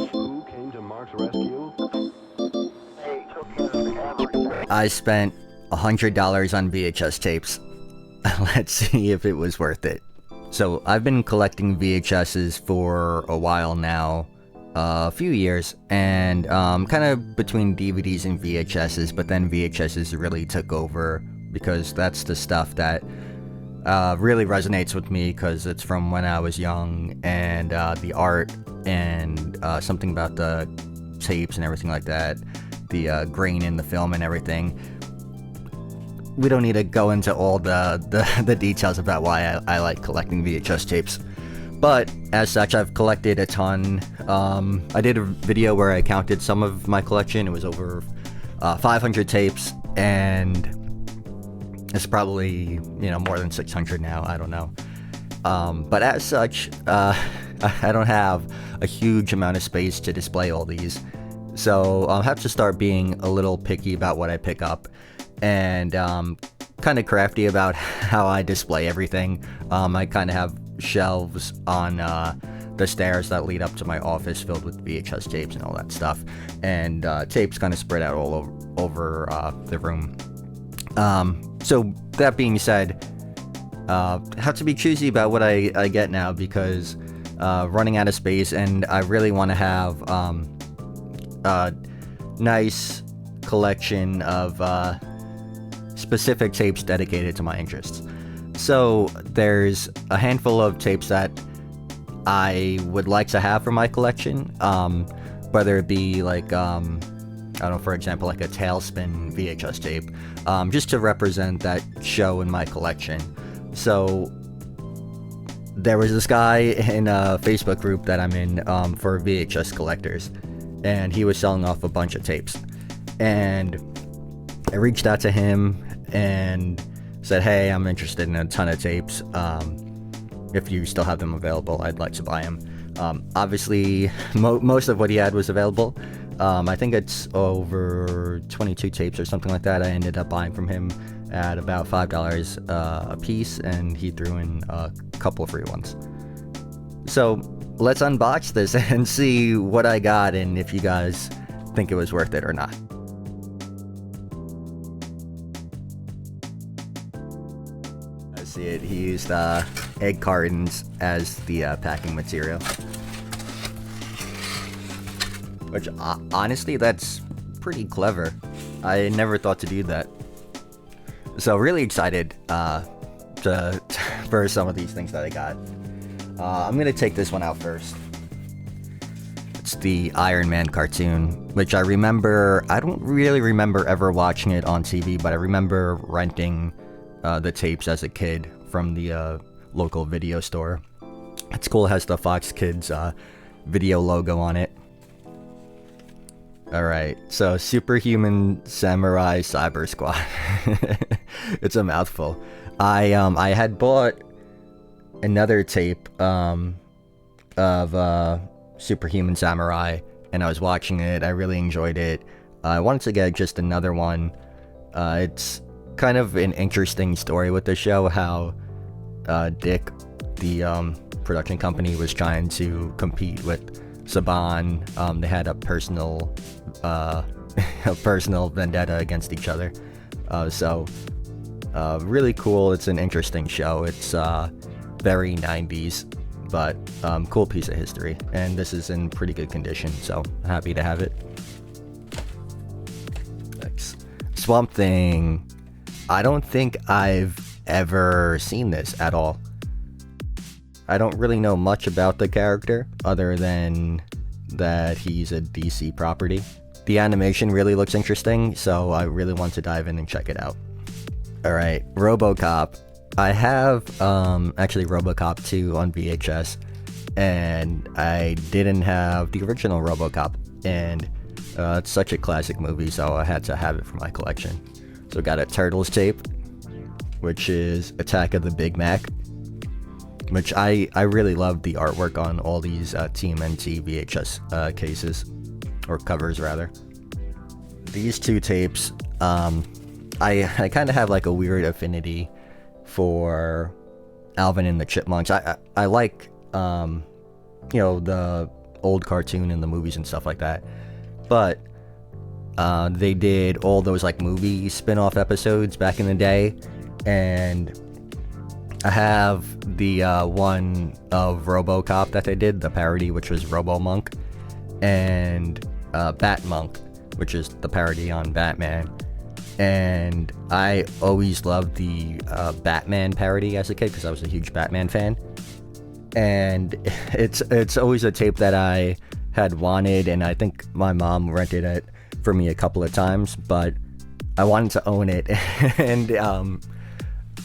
Who came to Mark's rescue? I spent $100 on VHS tapes. Let's see if it was worth it. So I've been collecting VHSs for a while now, a few years, and kind of between DVDs and VHSs, but then VHSs really took over because that's the stuff that really resonates with me because it's from when I was young, and the art and something about the tapes and everything like that, the grain in the film and everything. We don't need to go into all the details about why I like collecting VHS tapes. But as such, I've collected a ton. I did a video where I counted some of my collection. It was over 500 tapes, and it's probably, more than 600 now. I don't know. But as such, I don't have a huge amount of space to display all these. So I'll have to start being a little picky about what I pick up, and kind of crafty about how I display everything. I kind of have shelves on the stairs that lead up to my office filled with VHS tapes and all that stuff, and tapes kind of spread out all over the room. So that being said, have to be choosy about what I get now because running out of space, and I really want to have a nice collection of specific tapes dedicated to my interests. So there's a handful of tapes that I would like to have for my collection, whether it be like I don't know, for example, like a Tailspin VHS tape, just to represent that show in my collection. So there was this guy in a Facebook group that I'm in for VHS collectors, and he was selling off a bunch of tapes. And I reached out to him and said, hey, I'm interested in a ton of tapes. If you still have them available, I'd like to buy them. Obviously, most of what he had was available. I think it's over 22 tapes or something like that. I ended up buying from him at about $5 a piece, and he threw in a couple of free ones. So let's unbox this and see what I got and if you guys think it was worth it or not. I see it. He used egg cartons as the packing material. Which, honestly, that's pretty clever. I never thought to do that. So, really excited for some of these things that I got. I'm going to take this one out first. It's the Iron Man cartoon, which I remember. I don't really remember ever watching it on TV, but I remember renting the tapes as a kid from the local video store. It's cool. It has the Fox Kids video logo on it. Alright, so Superhuman Samurai Cyber Squad. It's a mouthful. I had bought another tape of Superhuman Samurai, and I was watching it. I really enjoyed it. I wanted to get just another one. It's kind of an interesting story with the show, how Dick, the production company, was trying to compete with Saban. They had a personal vendetta against each other. So really cool. It's an interesting show. It's very 90s, but cool piece of history. And this is in pretty good condition, so happy to have it. Next, Swamp Thing. I don't think I've ever seen this at all. I don't really know much about the character other than that he's a DC property. The animation really looks interesting, so I really want to dive in and check it out. Alright, RoboCop. I have actually RoboCop 2 on VHS, and I didn't have the original RoboCop, and it's such a classic movie, so I had to have it for my collection. So got a Turtles tape, which is Attack of the Big Mac, which I really love the artwork on all these TMNT VHS cases, or covers rather. These two tapes, I kind of have like a weird affinity for Alvin and the Chipmunks. I like, the old cartoon and the movies and stuff like that. But they did all those like movie spin-off episodes back in the day, and I have the one of RoboCop that they did, the parody, which was RoboMonk, and Batmonk, which is the parody on Batman. And I always loved the Batman parody as a kid because I was a huge Batman fan. And it's always a tape that I had wanted, and I think my mom rented it for me a couple of times, but I wanted to own it. And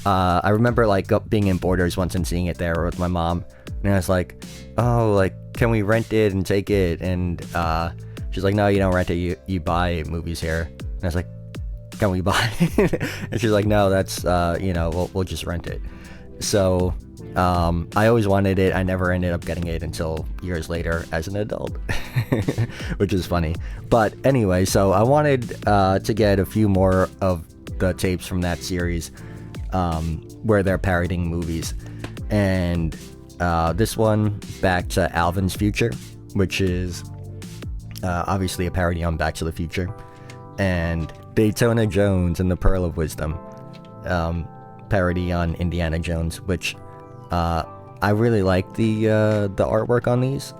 I remember like being in Borders once and seeing it there with my mom, and I was like, oh, like, can we rent it and take it? And she's like, no, you don't rent it, you buy movies here. And I was like, can we buy it? And she's like, no, that's we'll just rent it. So I always wanted it. I never ended up getting it until years later as an adult, which is funny. But anyway, so I wanted to get a few more of the tapes from that series where they're parodying movies. And this one, Back to Alvin's Future, which is obviously a parody on Back to the Future, and Daytona Jones and the Pearl of Wisdom, parody on Indiana Jones, which I really like the artwork on these.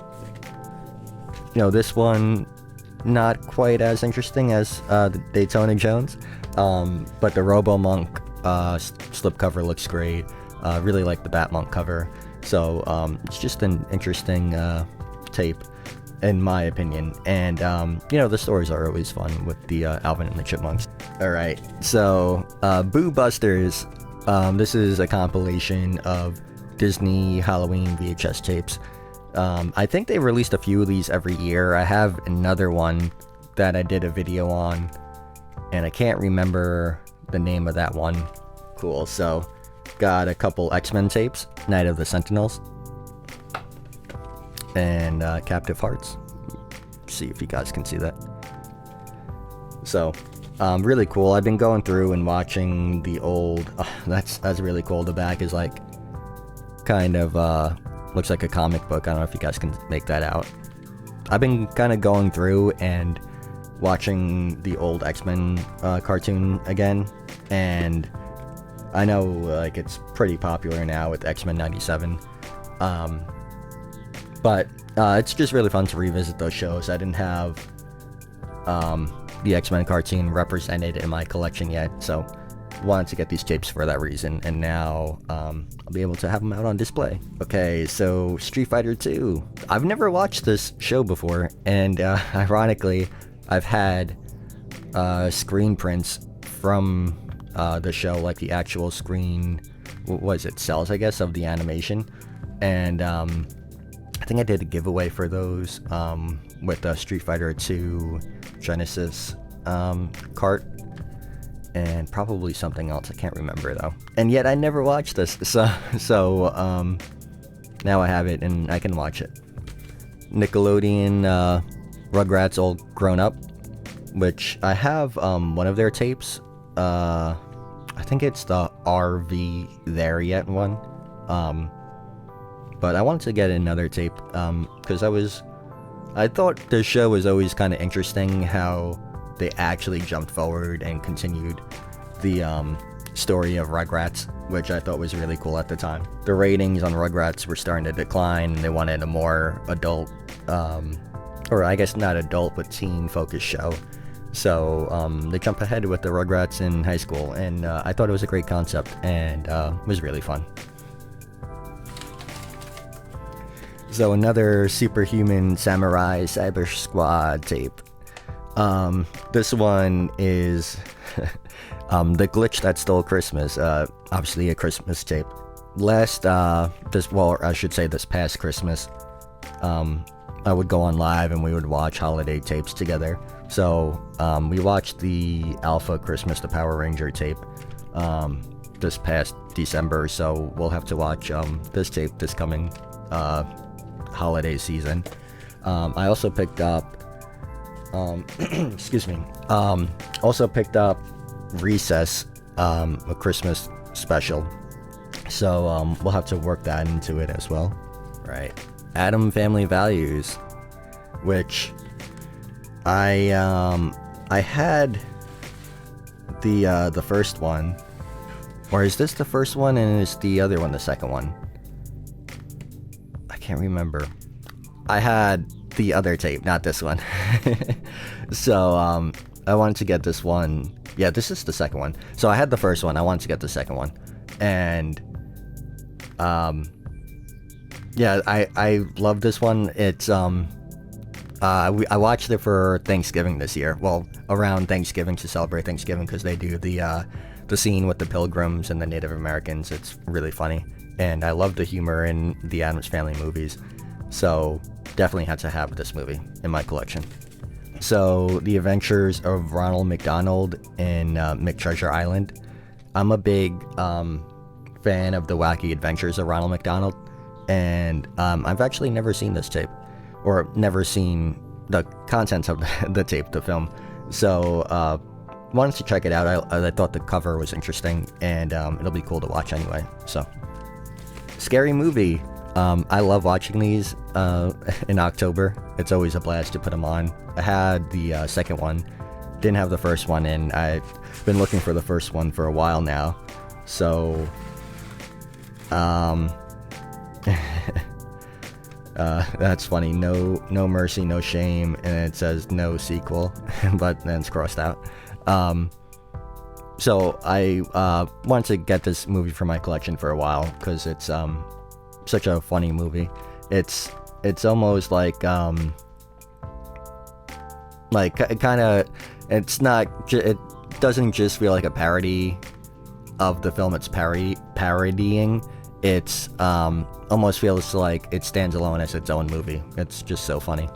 You know, this one not quite as interesting as the Daytona Jones, but the RoboMonk slipcover looks great. Really like the Batmonk cover, so it's just an interesting tape, in my opinion. And the stories are always fun with the Alvin and the Chipmunks. Alright, so Boo Busters, this is a compilation of Disney Halloween VHS tapes. I think they released a few of these every year. I have another one that I did a video on, and I can't remember the name of that one. Cool, so got a couple X-Men tapes, Night of the Sentinels, and Captive Hearts. See if you guys can see that. So really cool. I've been going through and watching the old that's really cool. The back is like kind of looks like a comic book. I don't know if you guys can make that out. I've been kind of going through and watching the old X-Men cartoon again, and I know like it's pretty popular now with X-Men 97, but it's just really fun to revisit those shows. I didn't have the X-Men cartoon represented in my collection yet, so wanted to get these tapes for that reason, and now I'll be able to have them out on display. Okay, so Street Fighter 2. I've never watched this show before, and ironically, I've had screen prints from the show, like the actual screen, what was it, cells, I guess, of the animation, and I think I did a giveaway for those with the Street Fighter 2 Genesis cart, and probably something else, I can't remember though. And yet I never watched this, so now I have it and I can watch it. Nickelodeon Rugrats All Grown Up, which I have one of their tapes. I think it's the RV There Yet one. But I wanted to get another tape because I thought the show was always kind of interesting how they actually jumped forward and continued the story of Rugrats, which I thought was really cool at the time. The ratings on Rugrats were starting to decline, and they wanted a more adult, or I guess not adult, but teen-focused show. So they jump ahead with the Rugrats in high school, and I thought it was a great concept, and was really fun. So another Superhuman Samurai Cyber Squad tape. This one is The Glitch That Stole Christmas. Obviously a Christmas tape. This past Christmas, I would go on live and we would watch holiday tapes together. So we watched the Alpha Christmas the Power Ranger tape this past December, so we'll have to watch this tape this coming holiday season. I also picked up also picked up Recess, a Christmas special, so we'll have to work that into it as well. Right. Adam Family Values. which I had the first one, or is this the first one and is the other one the second one? I can't remember. I had the other tape, not this one. So I wanted to get this one. Yeah, this is the second one. So I had the first one. I wanted to get the second one, and yeah, I love this one. It's I watched it for Thanksgiving this year. Well, around Thanksgiving, to celebrate Thanksgiving, because they do the scene with the Pilgrims and the Native Americans. It's really funny, and I love the humor in the Addams Family movies. So definitely had to have this movie in my collection. So, The Adventures of Ronald McDonald in McTreasure Island. I'm a big fan of the Wacky Adventures of Ronald McDonald, and I've actually never seen this tape, or never seen the contents of the tape, the film. So, wanted to check it out. I thought the cover was interesting, and it'll be cool to watch anyway. So, Scary Movie. I love watching these in October. It's always a blast to put them on. I had the second one, didn't have the first one, and I've been looking for the first one for a while now. So, that's funny. No Mercy, No Shame, and it says no sequel, but then it's crossed out. So I wanted to get this movie for my collection for a while because it's such a funny movie. It's almost like kind of, it's not, it doesn't just feel like a parody of the film it's parodying. It's almost feels like it stands alone as its own movie. It's just so funny.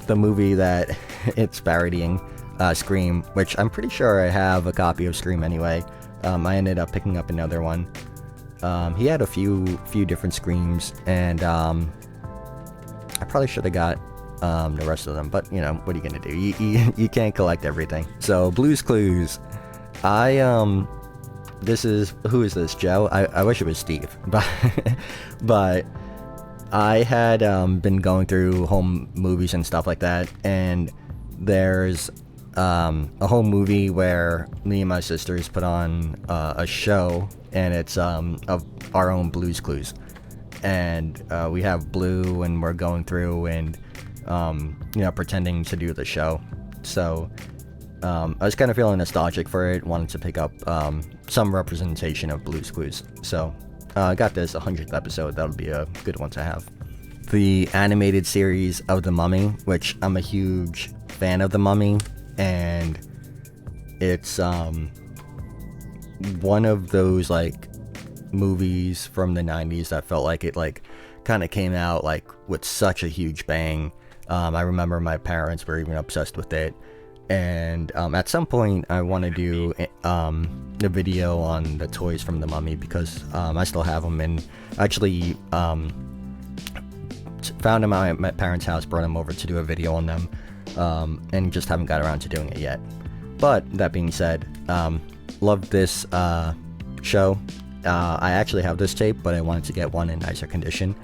The movie that it's parodying, Scream, which I'm pretty sure I have a copy of Scream anyway. I ended up picking up another one. He had a few different Screams, and I probably should have got the rest of them, but you know, what are you gonna do? You can't collect everything. So, Blue's Clues. This is, who is this, Joe? I wish it was Steve, but I had been going through home movies and stuff like that, and there's a home movie where me and my sisters put on a show, and it's of our own Blue's Clues, and we have Blue, and we're going through and pretending to do the show. So I was kind of feeling nostalgic for it, wanted to pick up some representation of Blue's Clues. So I got this 100th episode. That'll be a good one to have. The animated series of The Mummy, which I'm a huge fan of The Mummy, and it's one of those like movies from the 90s that felt like it like kind of came out like with such a huge bang. I remember my parents were even obsessed with it, and at some point I want to do a video on the toys from The Mummy, because I still have them, and actually found them at my parents' house, brought them over to do a video on them, and just haven't got around to doing it yet. But that being said, love this show. I actually have this tape, but I wanted to get one in nicer condition.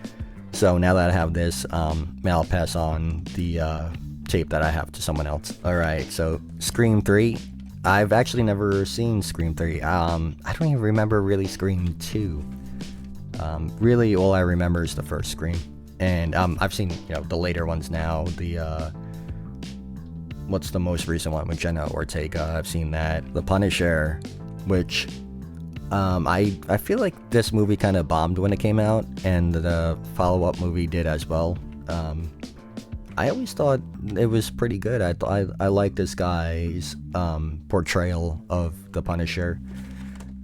So now that I have this, I'll pass on the tape that I have to someone else. Alright, so Scream 3. I've actually never seen Scream 3. I don't even remember really Scream 2. Really, all I remember is the first Scream. And I've seen the later ones now. The what's the most recent one with Jenna Ortega? I've seen that. The Punisher, which I feel like this movie kind of bombed when it came out, and the follow-up movie did as well. I always thought it was pretty good. I like this guy's portrayal of the Punisher,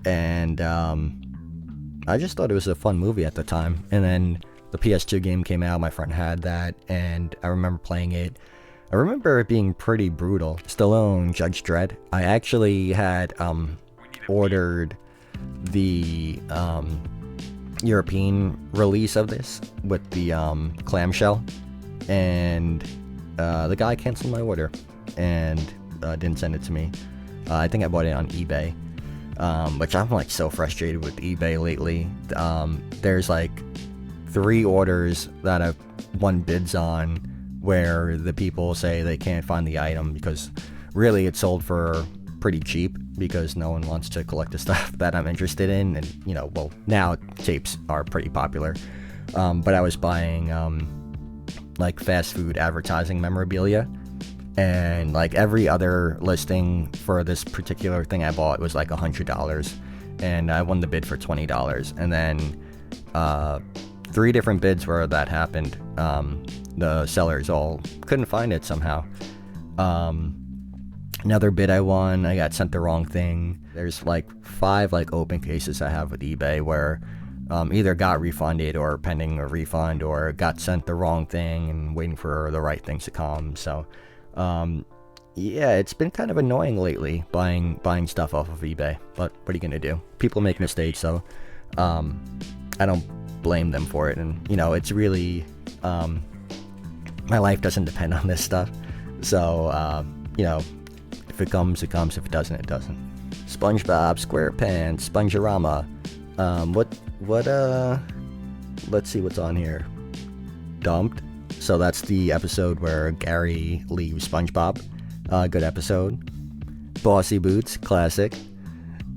and I just thought it was a fun movie at the time. And then the PS2 game came out. My friend had that, and I remember playing it. I remember it being pretty brutal. Stallone, Judge Dredd. I actually had ordered the European release of this with the clamshell, and the guy canceled my order and didn't send it to me. I think I bought it on eBay, which I'm like so frustrated with eBay lately. There's like 3 orders that I've won bids on where the people say they can't find the item because really it's sold for pretty cheap because no one wants to collect the stuff that I'm interested in. And, you know, well, now tapes are pretty popular. But I was buying, like, fast food advertising memorabilia. And, like, every other listing for this particular thing I bought was, like, $100. And I won the bid for $20. And then 3 different bids where that happened, the sellers all couldn't find it somehow. Another bid I won, I got sent the wrong thing. There's like 5 like open cases I have with eBay where either got refunded or pending a refund or got sent the wrong thing and waiting for the right things to come. So yeah, it's been kind of annoying lately buying stuff off of eBay, but what are you gonna do? People make mistakes, so I don't blame them for it. And you know, it's really my life doesn't depend on this stuff, so you know, if it comes, it comes. If it doesn't, it doesn't. SpongeBob SquarePants Spongerama. Let's see what's on here. Dumped. So that's the episode where Gary leaves SpongeBob. Good episode. Bossy Boots, classic.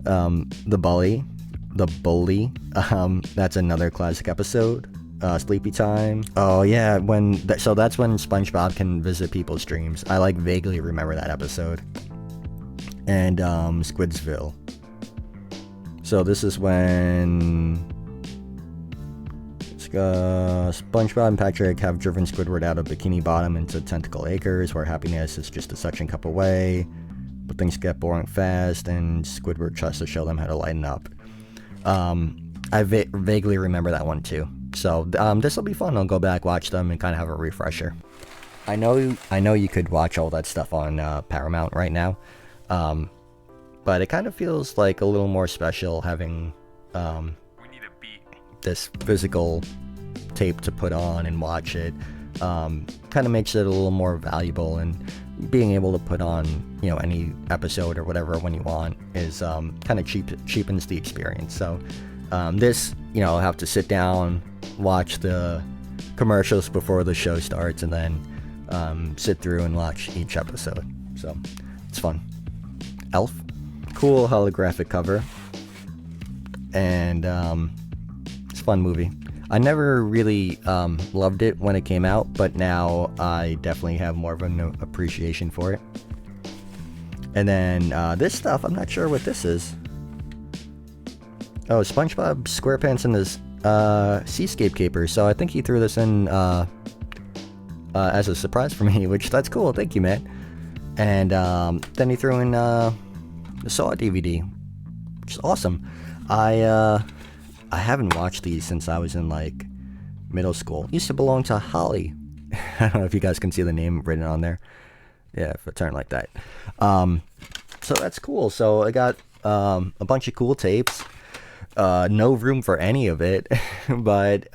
The Bully. That's another classic episode. Sleepy Time. Oh yeah, so that's when SpongeBob can visit people's dreams. I like vaguely remember that episode. And Squidsville. So this is when SpongeBob and Patrick have driven Squidward out of Bikini Bottom into Tentacle Acres, where happiness is just a suction cup away, but things get boring fast, and Squidward tries to show them how to lighten up. I vaguely remember that one too. So this will be fun. I'll go back, watch them, and kind of have a refresher. I know you could watch all that stuff on Paramount right now, but it kind of feels like a little more special having this physical tape to put on and watch it. Kind of makes it a little more valuable, and being able to put on, you know, any episode or whatever when you want is kind of cheapens the experience. So this, you know, I'll have to sit down, watch the commercials before the show starts, and then sit through and watch each episode. So it's fun. Elf, cool holographic cover, and it's a fun movie. I never really loved it when it came out, but now I definitely have more of an appreciation for it. And then this stuff, I'm not sure what this is. Oh, SpongeBob SquarePants and his Seascape Capers. So I think he threw this in as a surprise for me, which that's cool. Thank you, man. And then he threw in the Saw DVD, which is awesome. I haven't watched these since I was in like middle school. Used to belong to Holly. I don't know if you guys can see the name written on there. Yeah, if I turn like that. So that's cool. So I got a bunch of cool tapes. No room for any of it, but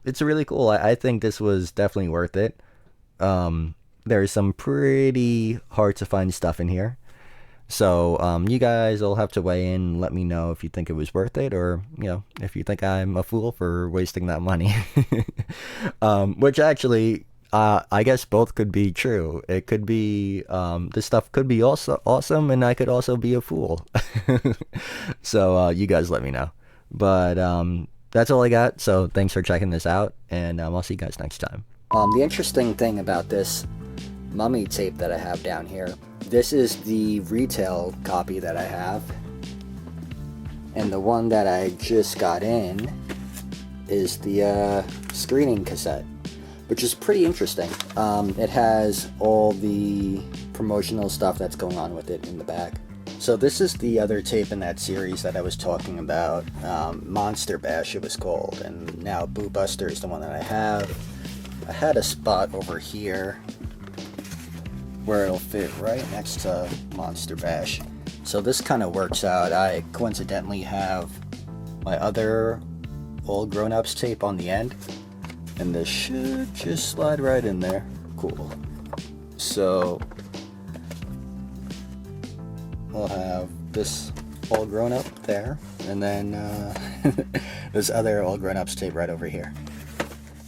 it's really cool. I think this was definitely worth it. There's some pretty hard to find stuff in here. So you guys will have to weigh in and let me know if you think it was worth it, or, you know, if you think I'm a fool for wasting that money. Which actually, I guess both could be true. It could be, this stuff could be also awesome, and I could also be a fool. So you guys let me know. But that's all I got. So thanks for checking this out, and I'll see you guys next time. The interesting thing about this Mummy tape that I have down here, this is the retail copy that I have, and the one that I just got in is the screening cassette, which is pretty interesting. It has all the promotional stuff that's going on with it in the back. So this is the other tape in that series that I was talking about. Monster Bash it was called, and now Boo Buster is the one that I have. I had a spot over here where it'll fit right next to Monster Bash. So this kind of works out. I coincidentally have my other All Grown Ups tape on the end, and this should just slide right in there. Cool. So we'll have this All Grown Up there, and then this other All Grown Ups tape right over here.